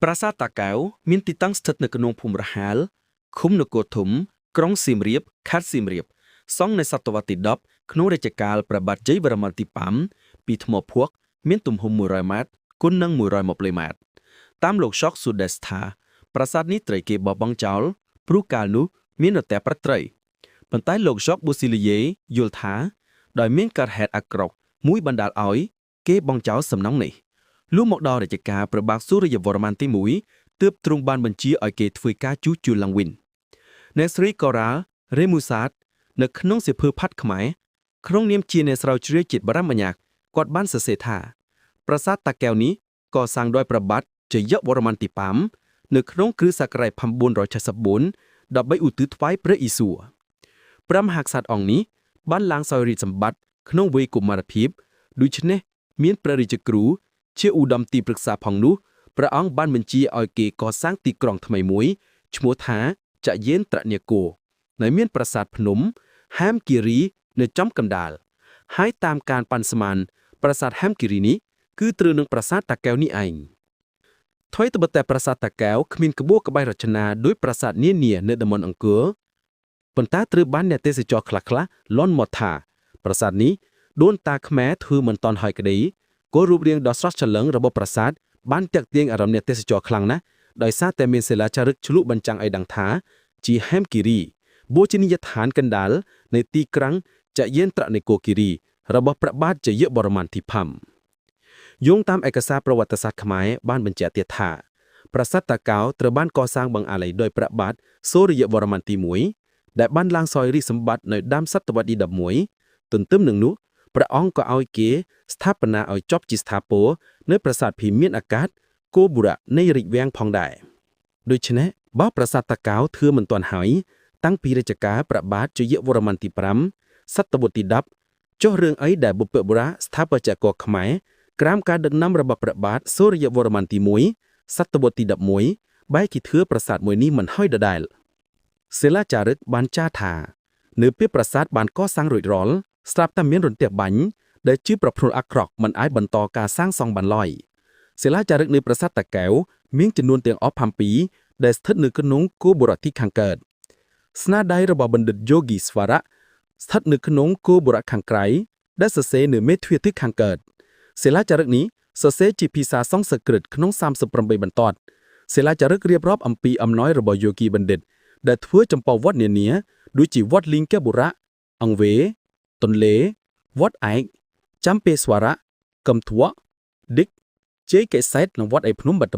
ប្រាសាទតាកែវមានទីតាំងស្ថិតនៅក្នុងភូមិរហាលឃុំនគរធំក្រុងសៀមរាបខេត្តសៀមរាបសង់នៅសតវត្សទី10ក្នុងរជ្ជកាលព្រះបាទជ័យវរ្ម័នទី5ពីថ្មភក់មានទំហំ100ម៉ែត្រគុណនឹង120ម៉ែត្រតាមលោកសុកស៊ូដេសថាប្រាសាទនេះត្រូវគេបោះបង់ចោលព្រោះកាលនោះមានរទេះប្រត្រីប៉ុន្តែលោកសុកប៊ូស៊ីលីយេយល់ថាដោយមានកើតហេតុអាក្រក់មួយបណ្ដាលឲ្យគេបង់ចោលសំណង់នេះលុះមកដល់រជ្ជកាលព្រះបាទសូរ្យវរ្ម័នទី1ទើបទ្រង់បានបញ្ជាឲ្យគេធ្វើការជួសជុលឡើងវិញអ្នកស្រីកូរ៉ារ៉េមូសាតនៅក្នុងសៀវភៅផាត់ខ្មែរក្នុងនាមជាអ្នកស្រាវជ្រាវជាតិបារាំងម្នាក់គាត់បានសរសេរថាប្រាសាទតាកែវនេះកសាងដោយព្រះបាទជ័យវរ្ម័នទី5នៅក្នុងគ្រិស្តសករាជ1474ដើម្បីឧទ្ទិសថ្វាយព្រះឥសូរព្រះមហាក្សត្រអង្គនេះបានឡើងសោយរាជសម្បត្តិក្នុងវ័យកុមារភាពដូច្នេះមានព្រះរាជគ្រូជាឧត្តមទីប្រឹក្សាផងនោះព្រះអង្គបានបញ្ជាឲ្យគេកសាងទីក្រុងថ្មីមួយឈ្មោះថាចយេនត្រនគរដែលមានប្រាសាទភ្នំហាមគិរីនៅចំកណ្ដាលហើយតាមការប៉ាន់ស្មានប្រាសាទហាមគិរីនេះគឺត្រូវនឹងប្រាសាទតាកែវនេះឯងថ្មីត្បិតតែប្រាសាទតាកែវគ្មានក្បួរក្បាច់រចនាដោយប្រាសាទនានានៅតំបន់អង្គរប៉ុន្តែត្រូវបានអ្នកទេសចរខ្លះៗលន់មកថាប្រាសាទនេះដូនតាខ្មែរធ្វើមិនតាន់ហើយក្តីក៏រូបរាងដ៏ស្រស់ច្រឡឹងរបស់ប្រាសាទបានទាក់ទាញអារម្មណ៍អ្នកទេសចរខ្លាំងណាស់ដោយសារតែមានសិលាចារឹកឆ្លុះបញ្ចាំងឲ្យដឹងថាជាហេមគិរីបូជនីយដ្ឋានកណ្ដាលនៃទីក្រុងចយេនត្រនគរគិរីរបស់ព្រះបាទជ័យវរ្ម័នទី5យោងតាមឯកសារប្រវត្តិសាស្ត្រខ្មែរបានបញ្ជាក់ទៀតថាប្រាសាទតាកែវត្រូវបានកសាងបង្អស់ដោយព្រះបាទសូរ្យវរ្ម័នទី1ដែលបានឡើងសោយរាជសម្បត្តិនៅដើមសតវត្សទី11ទន្ទឹមនឹងនោះព្រះអង្គក៏ឲ្យគេស្ថាបនាឲ្យចប់ជាស្ថាពរនៅប្រាសាទភីមានអាកាសគោបុរៈនៃរាជវាំងផងដែរដូច្នេះបើប្រាសាទតាកែវធឿមិនទាន់ហើយតាំងពីរជ្ជកាលព្រះបាទជ័យវរ្ម័នទី5សតវត្សទី10ចុះរឿងអីដែលបុព្វបុរសស្ថាបត្យករខ្មែរក្រោមការដឹកនាំរបស់ព្រះបាទសូរ្យវរ្ម័នទី1សតវត្សទី11បែរជាធ្វើប្រាសាទមួយនេះមិនហើយដដែលសិលាចារឹកបានចារថានៅពេលប្រាសាទបានកសាងរួចរាល់ស្រាប់តែមានរន្ទះបាញ់ដែលជាប្រផ្នូលអាក្រក់មិនអាចបន្តការសាងសង់បានឡើយសិលាចារឹកនៃប្រាសាទតាកែវមានចំនួនទាំងអស់7ដែលស្ថិតនៅក្នុងគោបុរៈទីខាងកើតស្នាដៃរបស់បណ្ឌិតយោហ្គីស្វរៈស្ថិតនៅក្នុងគោបុរៈខាងក្រៅដែលសរសេរនៅមេទ្វារទិសខាងកើតសិលាចារឹកនេះសរសេរជាភាសាសំស្ក្រឹតក្នុង38បន្ទាត់សិលាចារឹករៀបរាប់អំពីអំណោយរបស់យោគីបណ្ឌិតដែលធ្វើចំពោះវត្តនានាដូចជាវត្តលីងកបុរៈអង្គវេទន្លេវត្តឯកចាំពេស្វរៈកំធវឌិកជ័យកេសែតនិងវត្តឯភ្នំបាត់